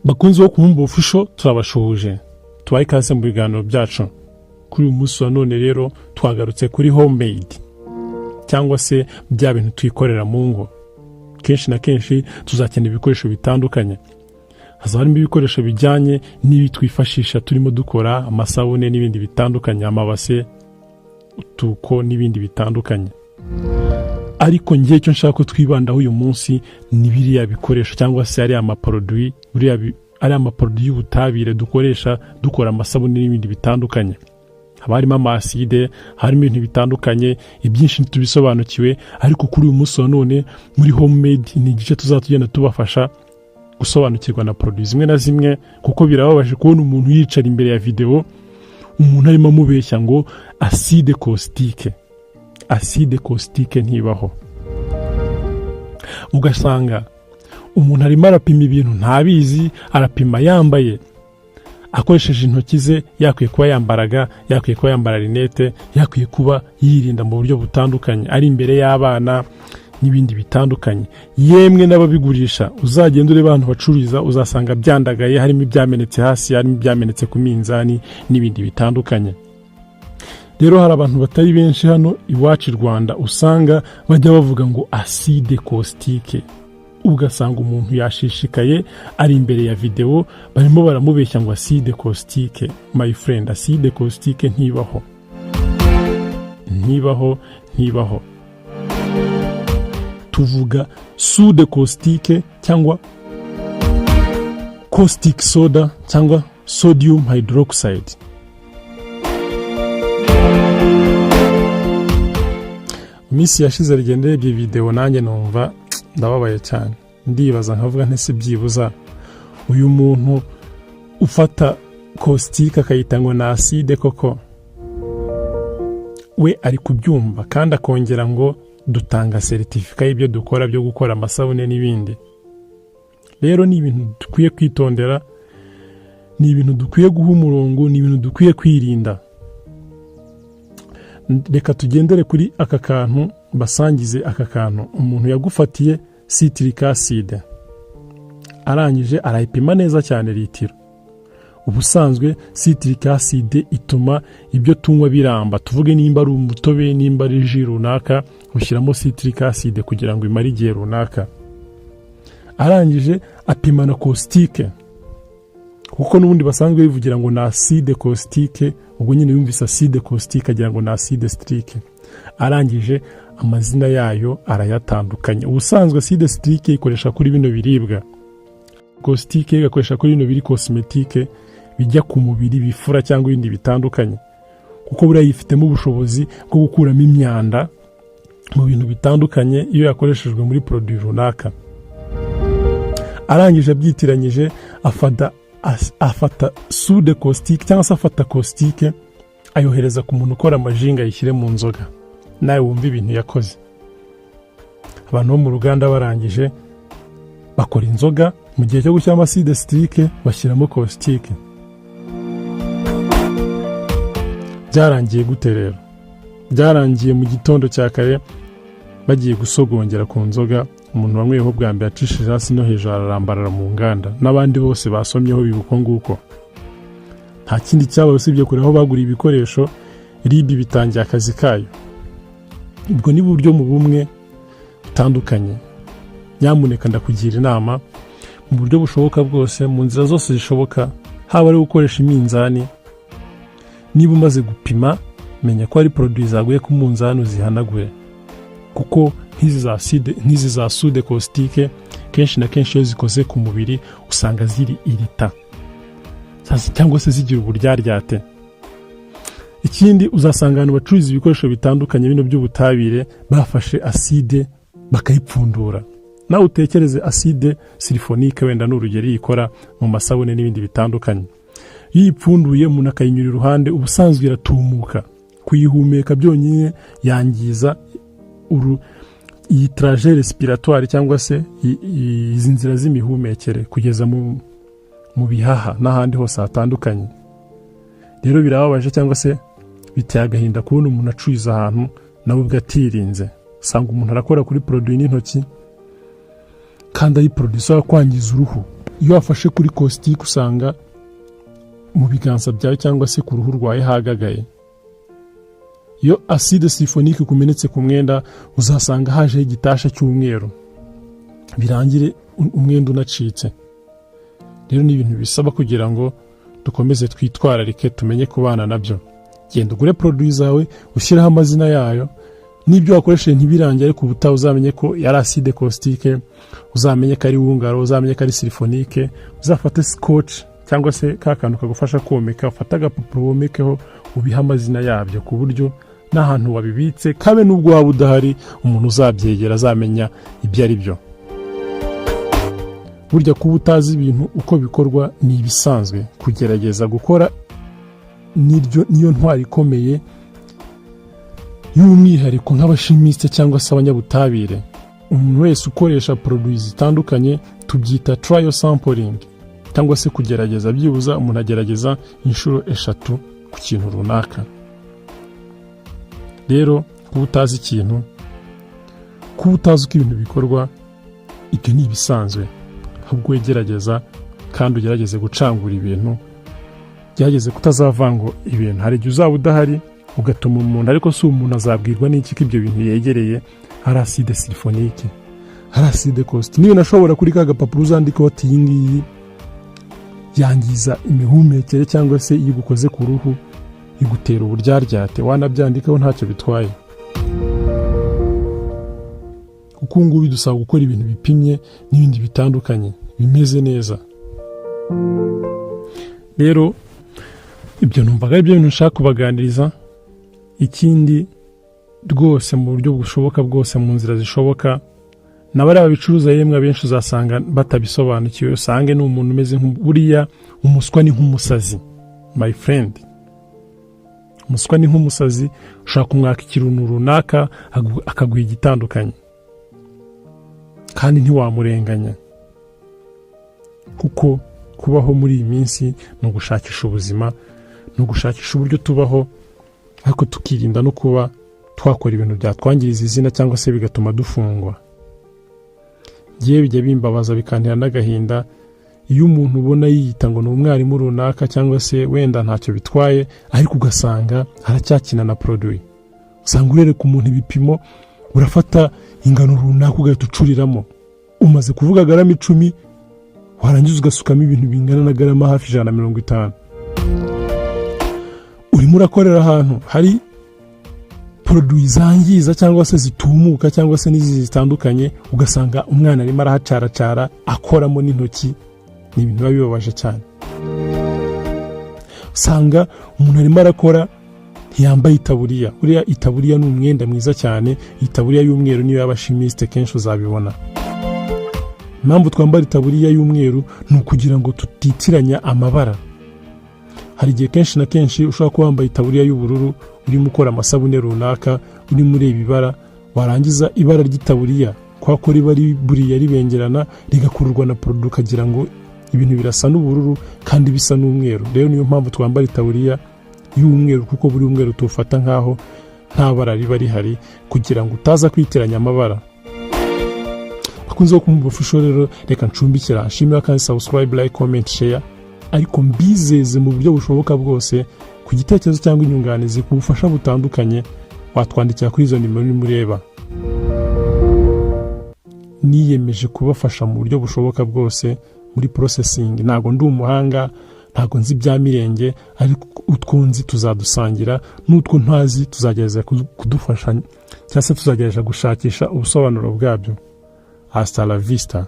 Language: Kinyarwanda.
bakunzi bo kumva official turabashoje tubaye ikaze mu biganiro byacu. Kuri uyu munsi wa none rero twagarutse kuri homemade cyangwa se bya bintu twikorera mu ngo. Kenshi na kenshi tuzakenera ibikoresho bitandukanye. Hazarimo ibikoresho bijyanye n'ibi twifashisha turimo dukora amasabune n'ibindi bitandukanye, amabase, utuko n'ibindi bitandukanye. Ariko ngiye cyo nshaka ko twibandaho uyu munsi ni biriya bikoresho cyangwa se ari amaproduit, ari amaproduit y'ubutabire dukoresha dukora amasabune n'ibindi bitandukanye. Harimo amaside, harimo ibintu bitandukanye, ibyinshi tubisobanukiwe, ariko kuri uyu munsi wa none muri homemade ni igice tuzatugenda tubafasha gusobanukirwa na produits zimwe na zimwe, kuko birababaje kubona umuntu yicara imbere ya video umuntu arimo amubeshya ngo acide caustique ntibaho. Ugasanga umuntu arimo arapima ibintu ntabizi, arapima yambaye akoresheje intoki ze, yakwiye kuba yambaraga, yakwiye kuba yambara rinete, yakwiye kuba yirinda mu buryo butandukanye, ari imbere y'abana n'ibindi bitandukanye. Yemwe n'ababigurisha uzagenda ureba abantu bacururiza uzasanga byandagaye, harimo ibyamenetse hasi, harimo ibyamenetse ku minzani n'ibindi bitandukanye. Rero hari abantu batari benshi hano iwacu i Rwanda usanga bajya bavuga ngo acide caustique. Ugasanga umuntu yashishikaye ari imbere ya video barimo baramubeshya ngo acide caustique. My friend, acide caustique ntibaho. Tuvuga soude caustique cyangwa caustic soda cyangwa sodium hydroxide. Misi yashize rigendeye ibyo video nanjye numva ndababaye cyane, ndibaza nkavuga ntese byibuza uyu muntu ufata caustique akayita ngo na acide koko we ari kubyumva, kandi akongera ngo dutanga certificate y'ibyo dukora byo gukora amasabune n'ibindi. Rero ni ibintu dukwiye kwitondera, ni ibintu dukwiye guha umurongo, ni ibintu dukwiye kwirinda. Reka tugendere kuri aka kantu, basangize aka kantu. Umuntu yagufatiye citric acid, arangije arayipima neza cyane litiro. Ubusanzwe citric acid ituma ibyo tunywa biramba. Tuvuge nimba ari umutobe, nimba ari ji runaka, ushyiramo citric acid kugira ngo imare igihe runaka. Arangije apima na caustique, kuko n'ubundi basanzwe bivugira ngo na acide caustique, ubwo nyine yumvise acide caustique agira ngo na acide citrique. Arangije amazina yayo arayatandukanye. Ubusanzwe acide citrique ikoresha kuri bino biribwa, caustique igakoresha kuri bino biri cosmetique bijya ku mubiri, bifura cyangwa ibindi bitandukanye, kuko buriya yifitemo ubushobozi bwo gukuramo imyanda mu bintu bitandukanye iyo yakoreshejwe muri produit runaka. Arangije abyitiranyije afata soude caustique cyangwa se afata caustique ayohereza ku muntu ukora amajinga yishyire mu nzoga. Nawe wumva ibintu yakoze. Abantu bo mu ruganda barangije bakora inzoga, mu gihe cyo gushyiramo acide citrique bashyiramo caustique. Byarangiye gute rero? Byarangiye mu gitondo cya kare bagiye gusogongera ku nzoga, umuntu wanyweho bwa mbere acishije hasi no hejuru ararambarara mu nganda, n'abandi bose basomyeho bibuko nguko. Nta kindi cyaba usibye kureho bagura ibikoresho, ribi bitangiye akazi kayo. Ubwo ni buryo mu bumwe butandukanye. Nyamuneka ndakugira inama mu buryo bushoboka bwose, mu nzira zose zishoboka, haba ari gukoresha iminzani. Niba umaze gupima, menya ko ari produit zaguye ku munzani uzihanagure, kuko nk'izi za soude caustique kenshi na kenshi iyo zikoze ku mubiri usanga ziri irita cyangwa se zigira uburyaryate. Ikindi uzasanga abantu bacuruza ibikoresho bitandukanye bino by'ubutabire bafashe acide bakayipfundura. Nawe utekereze acide sulfonique, wenda n'urugero yikora mu masabune n'ibindi bitandukanye. Iyo ipfunduye umuntu akayinyura iruhande, ubusanzwe iratumuka. Kuyihumeka byonyine yangiza iyi trajet respiratoire cyangwa se izi nzira z'imihumekere kugeza mu bihaha n'ahandi hose hatandukanye. Rero birababaje cyangwa se biteye agahinda kubona umuntu acuruza ahantu nawe ubwo atirinze. Usanga umuntu arakora kuri produit n'intoki kandi ari produit kwangiza uruhu. iyo wafashe kuri caustic usanga mu biganza byawe cyangwa se ku ruhu rwawe hagagaye. Iyo acide sulfonique kumenetse ku mwenda uzasanga hajeho igitasha cy'umweru, birangire umwenda unacitse. Rero ni ibintu bisaba kugira ngo dukomeze twitwararike, tumenye kubana nabyo. Genda ugure produit zawe, ushyiraho amazina yayo, n'ibyo wakoresheje ntibirange, ariko ubutaha uzamenye ko yari acide caustique, uzamenye ko ari wungaro, uzamenye ko ari sulfonique. Uzafate scotch cyangwa se ka kantu kagufasha komeka, ufata agapapuro womekeho, ubiha amazina yabyo ku buryo n'ahantu wabibitse kabe n'ubwo waba udahari umuntu uzabyegera azamenya ibyo ari byo. Burya kuba utazi ibintu uko bikorwa ni ibisanzwe, kugerageza gukora niyo ntwari ikomeye y'umwihariko nk'abashimiste cyangwa se abanyabutabire. Umuntu wese ukoresha produits zitandukanye tubyita trial sampling, cyangwa se kugerageza. Byibuza umuntu agerageza inshuro 3 ku kintu runaka. Rero kuba utazi ikintu, kuba utazi uko ibintu bikorwa, ibyo ni ibisanzwe. Ahubwo wegerageza kandi ugerageze gucangura ibintu, gerageze kutazavanga ibintu. Hari igihe uzaba udahari ugatuma umuntu, ariko si umuntu azabwirwa n'iki ko ibyo bintu yegereye hari acide sulfonique, hari acide caustique. Niyo nashobora kuri ka gapapuro uzandika ati iyi ngiyi yangiza imihumekere cyangwa se iyo gukoze ku ruhu igutera uburyaryate, wanabyandikaho ntacyo bitwaye. Kuko ngo bidusaba gukora ibintu bipimye n'ibindi bitandukanye bimeze neza. Rero ibyo numvaga ari byo bintu nshaka kubaganiriza. Ikindi rwose mu buryo bushoboka bwose, mu nzira zishoboka, n'abari ababicuruza yemwe abenshi uzasanga batabisobanukiwe. Usange ni umuntu umeze nk'uriya. Umuswa ni nk'umusazi, my friend. Umuswa ni nk'umusazi, ushaka kumwaka ikintu runaka akaguha igitandukanye kandi ntiwamurenganya, kuko kubaho muri iyi minsi ni ugushakisha ubuzima, ni ugushakisha uburyo tubaho, ariko tukirinda no kuba twakora ibintu byatwangiriza izina cyangwa se bigatuma dufungwa. Ngiye bijya bimbabaza bikantera n'agahinda iyo umuntu ubona yiyita ngo ni umwarimu runaka cyangwa se wenda ntacyo bitwaye, ariko ugasanga aracyakina na produit. Usanga urereka umuntu ibipimo, urafata ingano runaka ugahita ucuriramo, umaze kuvuga garama 10 warangiza ugasukamo ibintu bingana na garama hafi 150. Urimo urakorera ahantu hari produit zangiza cyangwa se zitumuka cyangwa se n'izi zitandukanye, ugasanga umwana arimo arahacaracara akoramo n'intoki. Ni ibintu bibabaje cyane. Usanga umuntu arimo arakora ntiyambaye itaburiya. Uriya itaburiya ni umwenda mwiza cyane, itaburiya y'umweru niyo y'abashimiste kenshi uzabibona. Impamvu twambara itaburiya y'umweru ni ukugira ngo tutitiranya amabara. Hari igihe kenshi na kenshi ushobora kuba wambaye itaburiya y'ubururu, urimo ukora amasabune runaka, urimo ureba ibara, warangiza ibara ry'itaburiya kwa ko riba buriya ribengerana rigakururwa na produit, ukagira ngo ibintu birasa n'ubururu kandi bisa n'umweru. Rero niyo mpamvu twambara itaburiya y'umweru, kuko buri umweru tufata nkaho nta bara riba rihari, kugira ngo utaza kwitiranya amabara. Bakunze kumubufasho. Rero reka ncumbikira, nshimira kandi subscribe, like, comment, share, ariko mbizeze mu buryo bushoboka bwose ku gitekerezo cyangwa inyunganizi ku bufasha butandukanye watwandikira kuri izo nimero mureba. Niyemeje kubafasha mu buryo bushoboka bwose muri processing. Ntago ndi umuhanga, ntago nzi bya mirenge, ariko utwonzi tuzadusangira, n'utwo ntazi tuzagereza kudufasha cyangwa se tuzagereza gushakisha ubusobanuro bwabyo. Hasta la vista.